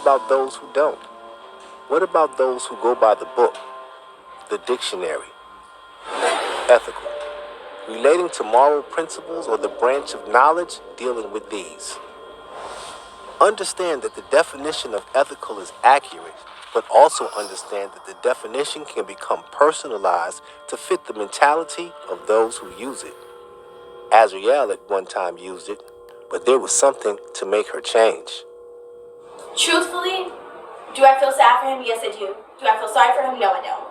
About those who don't? What about those who go by the book, the dictionary, ethical, relating to moral principles or the branch of knowledge dealing with these? Understand that the definition of ethical is accurate, but also understand that the definition can become personalized to fit the mentality of those who use it. Azriel at one time used it, but there was something to make her change. Truthfully, do I feel sad for him? Yes, I do. Do I feel sorry for him? No, I don't.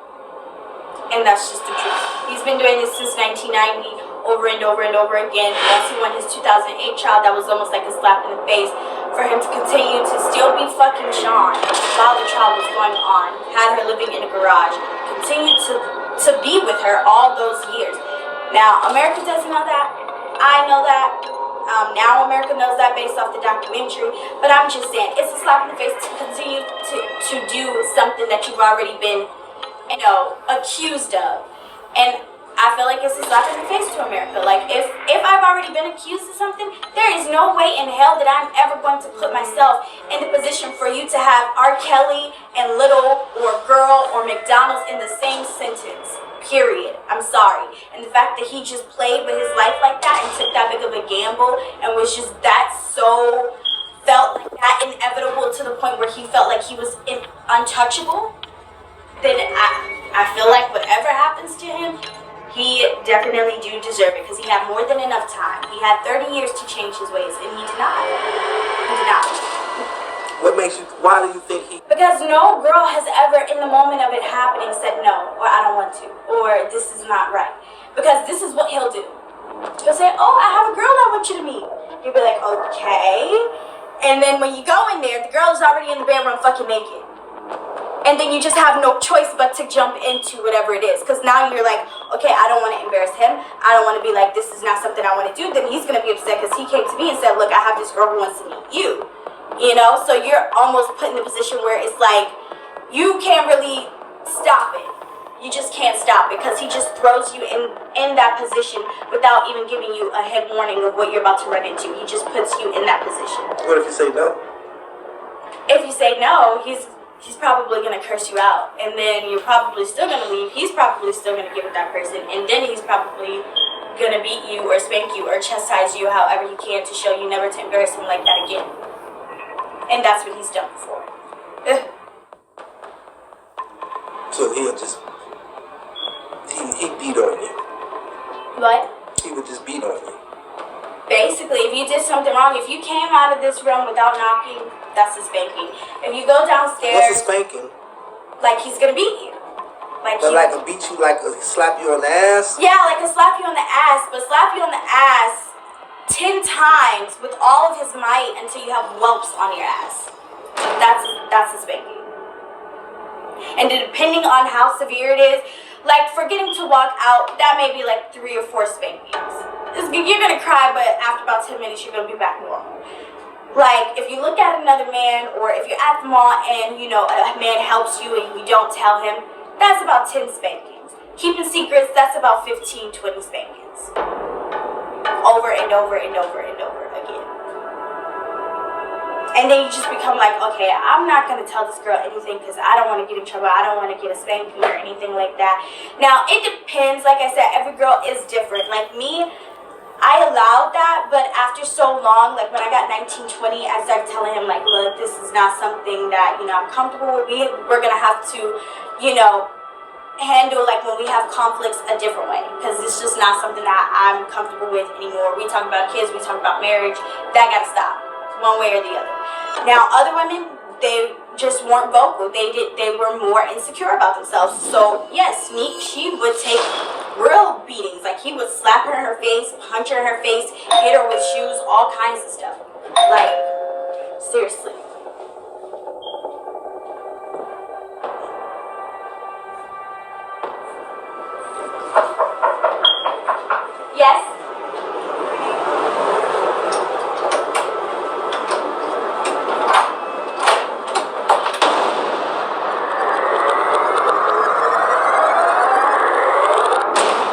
And that's just the truth. He's been doing this since 1990, over and over and over again. Once he won his 2008 child, that was almost like a slap in the face. For him to continue to still be fucking Sean while the trial was going on, had her living in a garage, continued to be with her all those years. Now, America doesn't know that. I know that. Now America knows that based off the documentary. But I'm just saying, it's a slap in the face to continue to do something that you've already been, accused of. And I feel like it's a slap in the face to America. Like, if I've already been accused of something, there is no way in hell that I'm ever going to put myself in the position for you to have R. Kelly and Little or Girl or McDonald's in the same sentence. Period. I'm sorry. And the fact that he just played with his life like that and took that big of a gamble and was just felt like that inevitable to the point where he felt like he was untouchable, then I feel like whatever happens to him, he definitely do deserve it because he had more than enough time. He had 30 years to change his ways and he did not. He did not. Why do you think he? Because no girl has ever, in the moment of it happening, said no, or I don't want to, or this is not right. Because this is what he'll do. He'll say, oh, I have a girl I want you to meet. You'll be like, okay. And then when you go in there, the girl is already in the bedroom fucking naked. And then you just have no choice but to jump into whatever it is. Because now you're like, okay, I don't want to embarrass him. I don't want to be like, this is not something I want to do. Then he's going to be upset because he came to me and said, look, I have this girl who wants to meet you. So you're almost put in a position where it's like, you can't really stop it. You just can't stop it because he just throws you in that position without even giving you a head warning of what you're about to run into. He just puts you in that position. What if you say no? If you say no, he's probably going to curse you out. And then you're probably still going to leave. He's probably still going to give it that person. And then he's probably going to beat you or spank you or chastise you however he can to show you never to embarrass him like that again. And that's what he's done before. So he'll just, he beat on you. What? He would just beat on you. Basically, if you did something wrong, if you came out of this room without knocking, that's a spanking. If you go downstairs... What's a spanking? Like he's gonna beat you. Like a beat you, like a slap you on the ass? Yeah, like a slap you on the ass, but slap you on the ass 10 times with all of his might until you have whelps on your ass. That's a spanking. And depending on how severe it is, like forgetting to walk out, that may be like 3 or 4 spankings. You're gonna cry, but after about 10 minutes, you're gonna be back normal. Like, if you look at another man, or if you're at the mall and, a man helps you and you don't tell him, that's about 10 spankings. Keeping secrets, that's about 15, 20 spankings. Over and over and over and over again. And then you just become like, okay, I'm not going to tell this girl anything because I don't want to get in trouble. I don't want to get a spanking or anything like that. Now, it depends. Like I said, every girl is different. Like me, I allowed that, but after so long, like when I got 19, 20, I started telling him, like, look, this is not something that, I'm comfortable with. We're going to have to, handle, like, when we have conflicts a different way, because it's just not something that I'm comfortable with anymore. We talk about kids, we talk about marriage. That got to stop, one way or the other. Now, other women, they just weren't vocal. They were more insecure about themselves. So, yes, she would take real beatings. Like, he would slap her in her face, punch her in her face, hit her with shoes, all kinds of stuff. Like, seriously. Yes?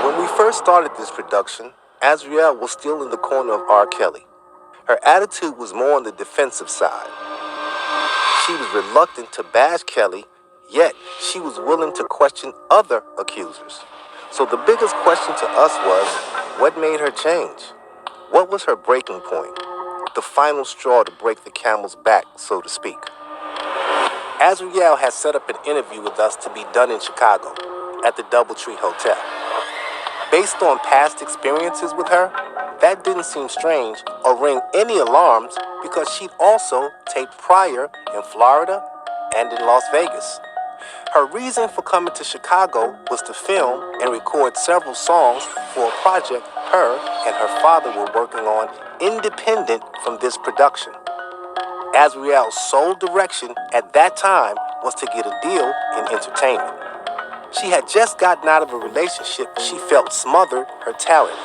When we first started this production, Azriel was still in the corner of R. Kelly. Her attitude was more on the defensive side. She was reluctant to bash Kelly, yet she was willing to question other accusers. So the biggest question to us was, what made her change? What was her breaking point? The final straw to break the camel's back, so to speak. Azriel has set up an interview with us to be done in Chicago at the Doubletree Hotel. Based on past experiences with her, that didn't seem strange or ring any alarms because she'd also taped prior in Florida and in Las Vegas. Her reason for coming to Chicago was to film and record several songs for a project her and her father were working on independent from this production. Azriel's sole direction at that time was to get a deal in entertainment. She had just gotten out of a relationship she felt smothered her talent,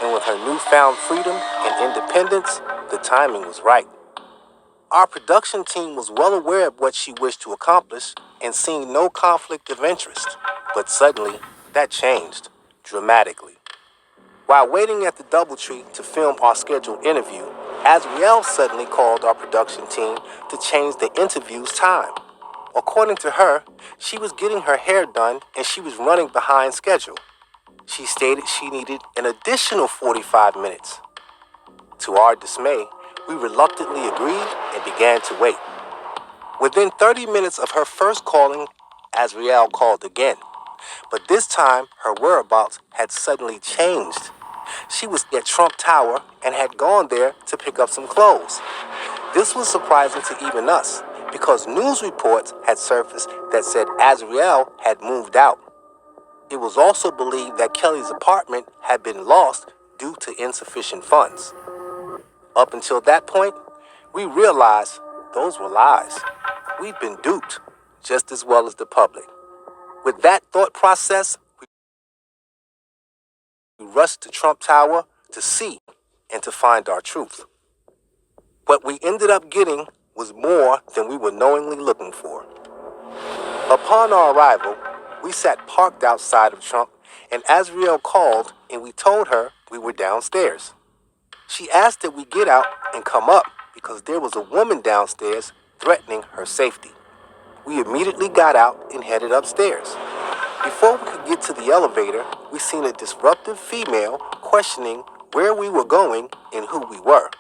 and with her newfound freedom and independence, the timing was right. Our production team was well aware of what she wished to accomplish and seeing no conflict of interest, but suddenly that changed dramatically. While waiting at the Doubletree to film our scheduled interview, Azriel suddenly called our production team to change the interview's time. According to her, she was getting her hair done and she was running behind schedule. She stated she needed an additional 45 minutes. To our dismay, we reluctantly agreed and began to wait. Within 30 minutes of her first calling, Azriel called again. But this time, her whereabouts had suddenly changed. She was at Trump Tower and had gone there to pick up some clothes. This was surprising to even us because news reports had surfaced that said Azriel had moved out. It was also believed that Kelly's apartment had been lost due to insufficient funds. Up until that point, we realized those were lies. We'd been duped just as well as the public. With that thought process, we rushed to Trump Tower to see and to find our truth. What we ended up getting was more than we were knowingly looking for. Upon our arrival, we sat parked outside of Trump, and Azriel called and we told her we were downstairs. She asked that we get out and come up because there was a woman downstairs threatening her safety. We immediately got out and headed upstairs. Before we could get to the elevator, we seen a disruptive female questioning where we were going and who we were.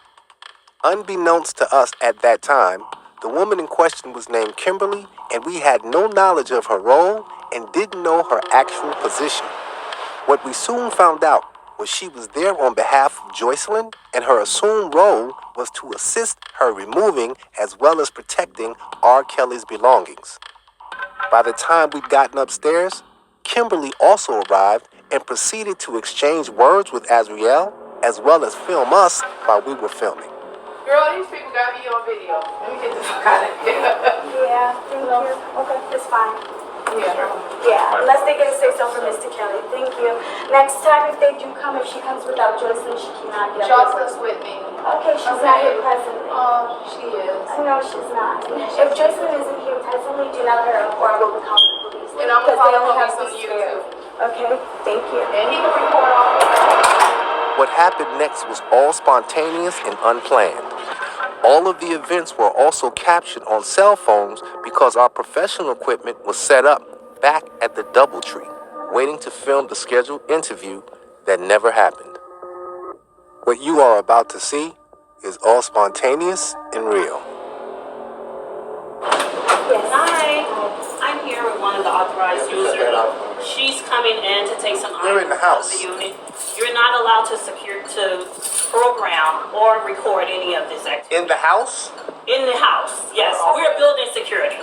Unbeknownst to us at that time, the woman in question was named Kimberly, and we had no knowledge of her role and didn't know her actual position. What we soon found out was she was there on behalf of Joycelyn, and her assumed role was to assist her removing as well as protecting R. Kelly's belongings. By the time we'd gotten upstairs, Kimberly also arrived and proceeded to exchange words with Azriel as well as film us while we were filming. Girl, these people got me on video. Let me get the fuck out of here. Yeah, thank you. Okay, it's fine. Yeah. Yeah, unless they get a say-so from Mr. Kelly. Thank you. Next time, if they do come, if she comes without Joycelyn, she cannot get up. Joycelyn's with me. Okay, she's not here presently. Oh, she is. No, she's not. If Joycelyn isn't here presently, do not her up or I will be calling the police. And I'm going to Because they follow only have police on some YouTube. spare. Okay, thank you. And he can report all. What happened next was all spontaneous and unplanned. All of the events were also captured on cell phones because our professional equipment was set up back at the Doubletree, waiting to film the scheduled interview that never happened. What you are about to see is all spontaneous and real. Yes. Hi, I'm here with one of the authorized users. She's coming in to take some You're in the house. of the unit. You're not allowed to program or record any of this activity. In the house? In the house, yes. We're building security.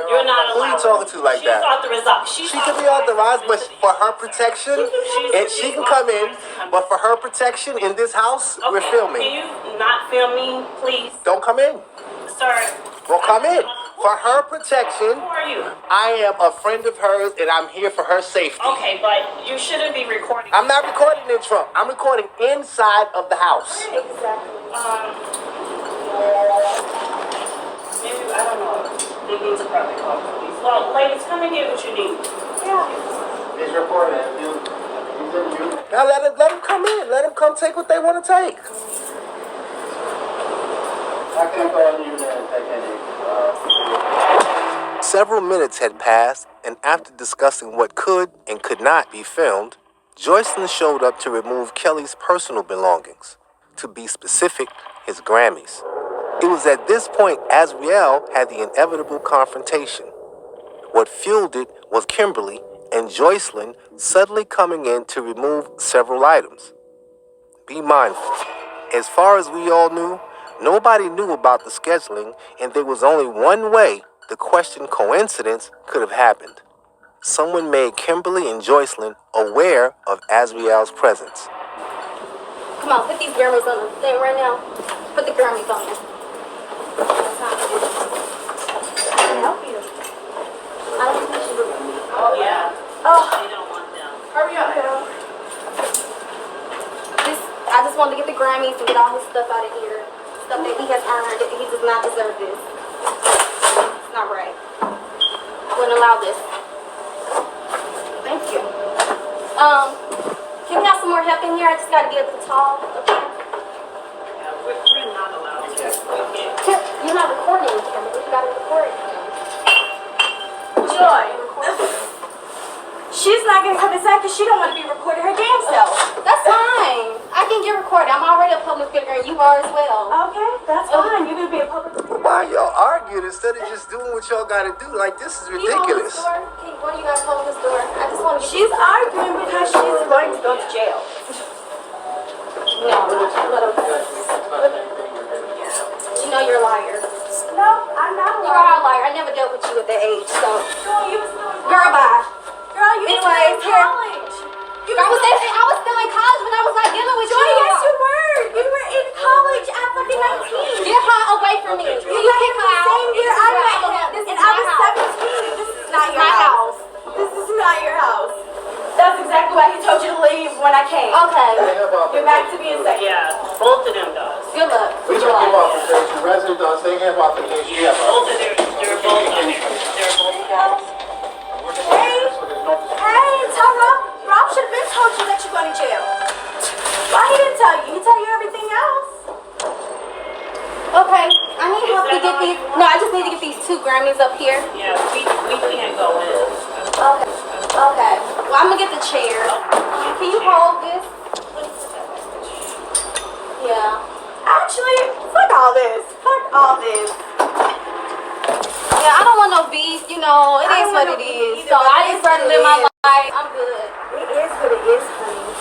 You're not Who allowed. you talking to like that? She's She can be authorized, but for her protection, and she can come in, but for her protection in this house, we're Can filming. you not film me, please? Don't come in. Sir. Well, come in. For her protection, Who are you? I am a friend of hers, and I'm here for her safety. Okay, but you shouldn't be recording. I'm not recording in Trump. I'm recording inside of the house. Exactly. Maybe, I don't know. They need to probably call the police. Well, ladies, come and get what you need. Yeah. He's recording. You. Now let him come in. Let him come take what they want to take. I can't go in you there and take any. Several minutes had passed, and after discussing what could and could not be filmed, Joycelyn showed up to remove Kelly's personal belongings. To be specific, his Grammys. It was at this point Azriel had the inevitable confrontation. What fueled it was Kimberly and Joycelyn suddenly coming in to remove several items. Be mindful. As far as we all knew, nobody knew about the scheduling, and there was only one way the questioned coincidence could have happened. Someone made Kimberly and Joycelyn aware of Azriel's presence. Come on, put these Grammys on the thing right now. Put the Grammys on it. I can help you. I don't think you remember. Oh, yeah. Oh, They don't want them. Hurry up, girl. I just wanted to get the Grammys and get all his stuff out of here. Stuff that he has earned. He does not deserve this. It's not right. I wouldn't allow this. Thank you. Can we have some more help in here? I just gotta get the tall. Okay. Yeah, we're not allowed to. We can't. You're not recording, Kimberly. You gotta record. Joy. She's not gonna come inside because she don't want to be recording her damn self. That's fine. I can get recorded. I'm already a public figure and you are as well. Okay, that's fine. You're gonna be a public figure. Why y'all arguing instead of just doing what y'all gotta do? Like, this is Can you hold ridiculous. this door? One of you guys hold this door. I just want to get She's arguing because she's going to go to jail. No, you know you're a liar. No, I'm not a You are a liar. I never dealt with you at that age, so. Girl, you was still in Girl, bye. Girl, you was still in Anyways, here. college. I was still in college when I was like dealing with Joy, you. yes, you were. You were in college at fucking 19. Get her away from me. You met him the same year I met him, and I was 17. This is not your house. This is not your house. That's exactly why he told you to leave when I came. Okay. You're back to being second. Yeah, both of them does. Good luck. We took him off the case. The resident does. They have off the case. You have Both of them, they're both on there. They're both on there. Hey, tell Rob should have been told you that you're going to jail. Why he didn't tell you? He tell you everything else. Okay. I need help to get these. No, I just need to get these 2 Grammys up here. Yeah, we can't go in. Okay. Okay. Well, I'm gonna get the chair. Can you hold this? Yeah. Actually, fuck all this. Fuck all this. Yeah, I don't want no beef. You know, it is what it is. So I just rather live my life. I'm good. It is what it is, honey.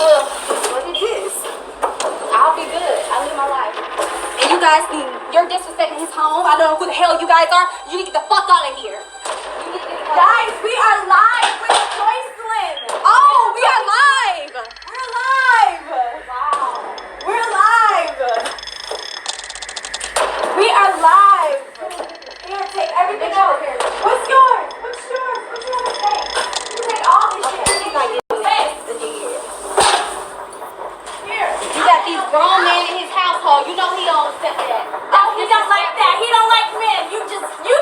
Ugh, it's what it is. I'll be good. I live my life. And you guys, you're disrespecting his home. I don't know who the hell you guys are. You need to get the fuck out of here. You need to get the fuck out. Guys, we are live with Joycelyn. Oh, we are live. We're live. Wow. We're live. We are live. Here, take everything out. What's yours? What's yours? What you want to take? You take all this shit. She's not getting This. Here. You got these grown men in his household. You know he don't accept that. Oh, he don't like that. He don't like men. You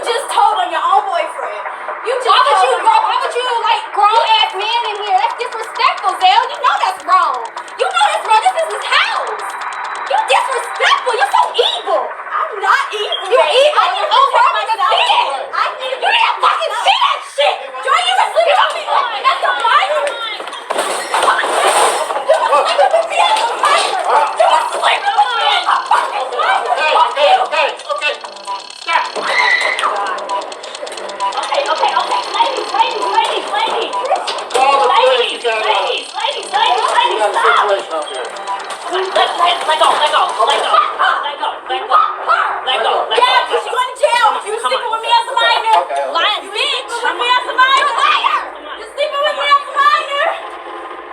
just told on your own boyfriend. You just Why told would you like grown ass men in here? That's disrespectful, Zell. You know that's wrong. You know that's wrong. This is his house. You disrespectful. You're so evil. I'm not evil. You're baby. evil. I You're need to over protect with the myself. sin. I need to You need to fucking see that shit. Joy, you were sleeping on me. That's a minor. You were sleeping with me as a minor. You were sleeping with me as a fucking minor. Fuck you. Okay. Stop. Ladies, stop. Let go. Yeah, because you're going to jail. You were sleeping with me as a minor. Okay. Lying bitch. With me as a minor. Liar. You're sleeping with me as a minor.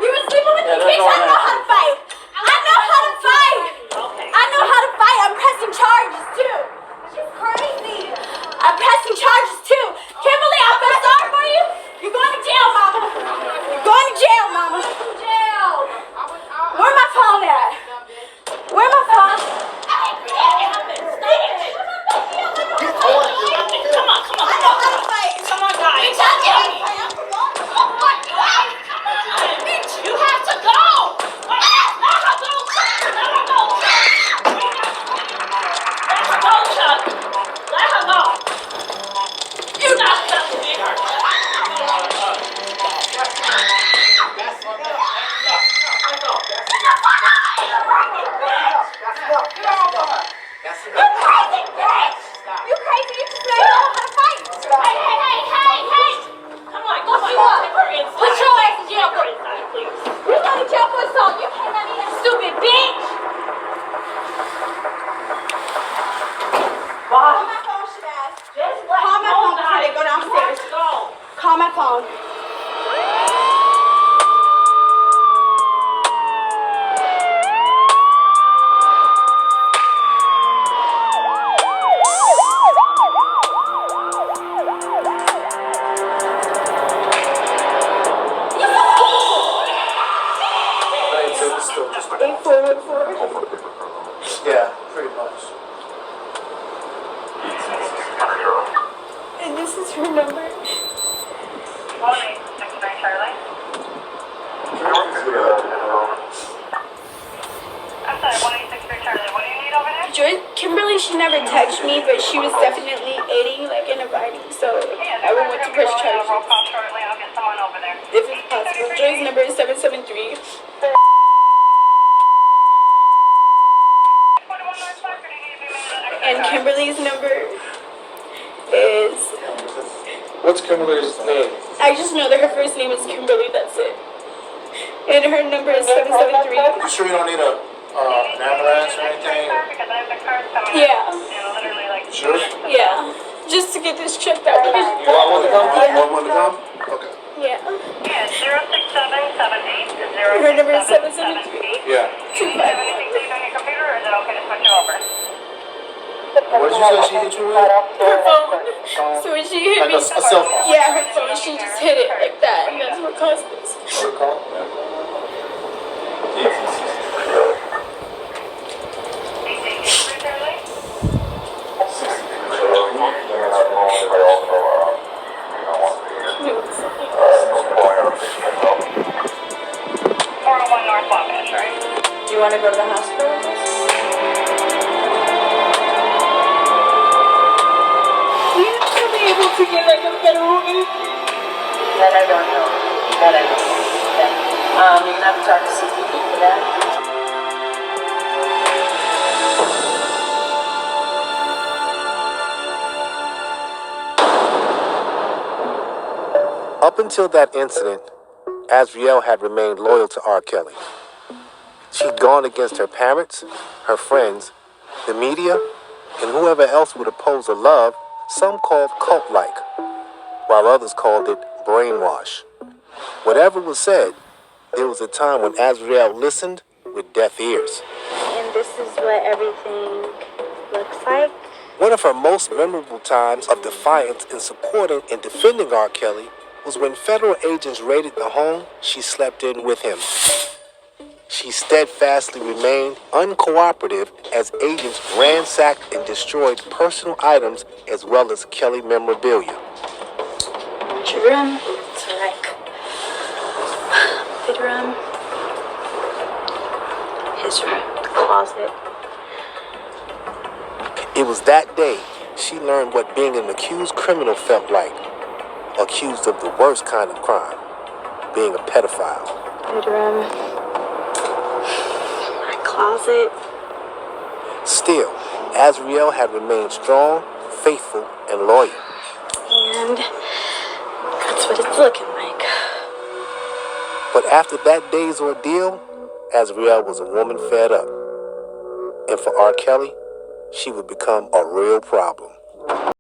You were sleeping with me, bitch. I know how to fight. I know how to fight. Okay. I know how to fight. I'm pressing charges too. She's crazy. I'm pressing charges too. Kimberly, I feel sorry for you. You're going to jail, mama. You're going to jail, mama. Jail. Where my phone at? Where my phone? Come on. I know how to fight. Come on, guys. Bitch, I know how to fight. Oh my God! Come on, bitch! You have to go! Let her go! but she was definitely aiding, like, and abiding, so I would want to press charges. If it's possible. Joy's number is 773. And Kimberly's number is... What's Kimberly's name? I just know that her first name is Kimberly, that's it. And her number is 773. You sure you don't need an ambulance or anything? Yeah. Sure? Yeah. Just to get this checked out. You want one to come? Want one to come? Okay. Yeah. Yeah, 06778 is 06778. Her number is 773. Yeah. Do you have anything saved on your computer, or is it okay to switch it over? What did you say she hit you with? Her phone. So when she hit Like me, a cell phone? yeah, her phone, she just hit it like that, and that's what caused this. Or a call? Do you want to go to the hospital with us? We have to be able to get like a federal aid. That I don't know. That I don't know. Yeah. You're gonna have to talk to CPD for that. Up until that incident, Azriel had remained loyal to R. Kelly. She'd gone against her parents, her friends, the media, and whoever else would oppose a love some called cult-like, while others called it brainwash. Whatever was said, there was a time when Azriel listened with deaf ears. And this is what everything looks like. One of her most memorable times of defiance in supporting and defending R. Kelly was when federal agents raided the home she slept in with him. She steadfastly remained uncooperative as agents ransacked and destroyed personal items as well as Kelly memorabilia. Your room. It's like bedroom. His room. The closet. It was that day she learned what being an accused criminal felt like. Accused of the worst kind of crime, being a pedophile. Bedroom. My closet. Still, Azriel had remained strong, faithful, and loyal. And that's what it's looking like. But after that day's ordeal, Azriel was a woman fed up. And for R. Kelly, she would become a real problem.